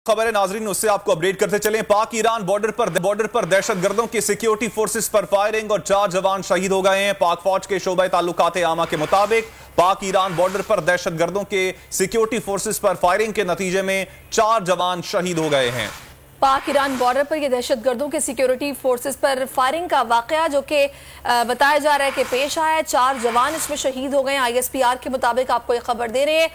खबर है नाजरीन, उससे आपको अपडेट करते चलें। पाक ईरान बॉर्डर पर दहशतगर्दों की सिक्योरिटी फोर्सेस पर फायरिंग और 4 जवान शहीद हो गए हैं। पाक फौज के शोबे ताल्लुकात आमा के मुताबिक पाक ईरान बॉर्डर पर दहशतगर्दों के सिक्योरिटी फोर्सेस पर फायरिंग के नतीजे में 4 जवान शहीद हो गए हैं। पाक ईरान बॉर्डर पर यह दहशतगर्दों के सिक्योरिटी फोर्सेस पर फायरिंग का वाकया जो कि बताया जा रहा है कि पेश आया है। 4 जवान इसमें शहीद हो गए हैं। ISPR के मुताबिक आपको ये खबर दे रहे हैं,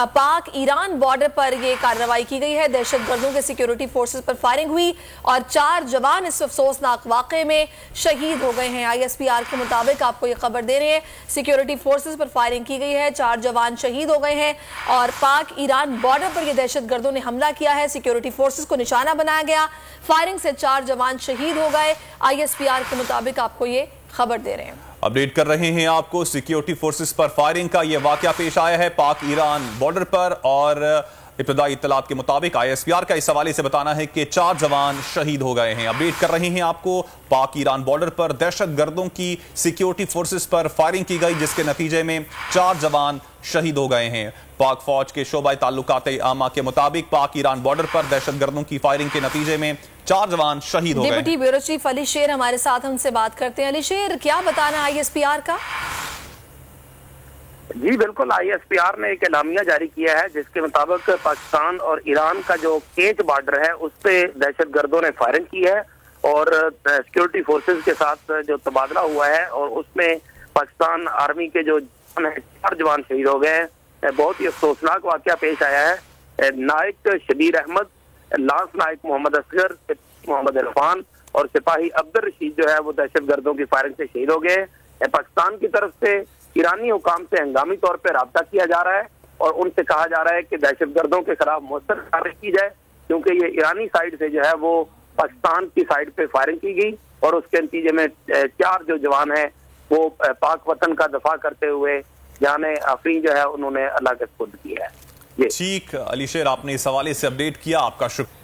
पाक ईरान बॉर्डर पर यह कार्रवाई की गई है। दहशतगर्दों के सिक्योरिटी फोर्सेस पर फायरिंग हुई और 4 जवान इस अफसोसनाक वाकये में शहीद हो गए हैं। ISPR के मुताबिक आपको ये खबर दे रहे हैं, सिक्योरिटी फोर्सेस पर फायरिंग की गई है, 4 जवान शहीद हो गए हैं और पाक ईरान बॉर्डर पर यह दहशतगर्दों ने हमला किया है। सिक्योरिटी फोर्सेस को निशाना बनाया गया, फायरिंग से 4 जवान शहीद हो गए। ISPR के मुताबिक आपको ये खबर दे रहे हैं, अपडेट कर रहे हैं आपको। सिक्योरिटी फोर्सेस पर फायरिंग का यह वाकया पेश आया है पाक ईरान बॉर्डर पर और इब्तदाई इत्तलात के मुताबिक ISPR का इस हवाले से बताना है कि 4 जवान शहीद हो गए हैं। अपडेट कर रहे हैं आपको, पाक ईरान बॉर्डर पर दहशतगर्दों की सिक्योरिटी फोर्सेस पर फायरिंग की गई जिसके नतीजे में 4 जवान शहीद हो गए हैं। पाक फौज के शोबा ताल्लुकात आमा के मुताबिक पाक ईरान बॉर्डर पर दहशतगर्दों की फायरिंग के नतीजे में 4 जवान शहीद हो गए। डिप्टी ब्यूरो चीफ अली शेर हमारे साथ, उनसे बात करते हैं। अली शेर, क्या बताना ISPR का? जी बिल्कुल, ISPR ने एक एलामिया जारी किया है जिसके मुताबिक पाकिस्तान और ईरान का जो केच बॉर्डर है उस पे दहशतगर्दों ने फायरिंग की है और सिक्योरिटी फोर्सेस के साथ जो तबादला हुआ है और उसमें पाकिस्तान आर्मी के जो जवान है 4 जवान शहीद हो गए हैं। बहुत ही अफसोसनाक वाकया पेश आया है। नायक शबीर अहमद, लांस नायक मोहम्मद असगर, मोहम्मद इरफान और सिपाही अब्दुल रशीद जो है वो दहशतगर्दों की फायरिंग से शहीद हो गए। पाकिस्तान की तरफ से ईरानी हुकाम से हंगामी तौर पर राब्ता किया जा रहा है और उनसे कहा जा रहा है कि दहशतगर्दों के खिलाफ मौसर कार्रवाई की जाए, क्योंकि ये ईरानी साइड से जो है वो पाकिस्तान की साइड पे फायरिंग की गई और उसके नतीजे में 4 जो जवान है वो पाक वतन का दफा करते हुए जाने आफरीन जो है उन्होंने अल्लाह के सुपुर्द किया है। ठीक अली शेर, आपने इस हवाले से अपडेट किया, आपका शुक्रिया।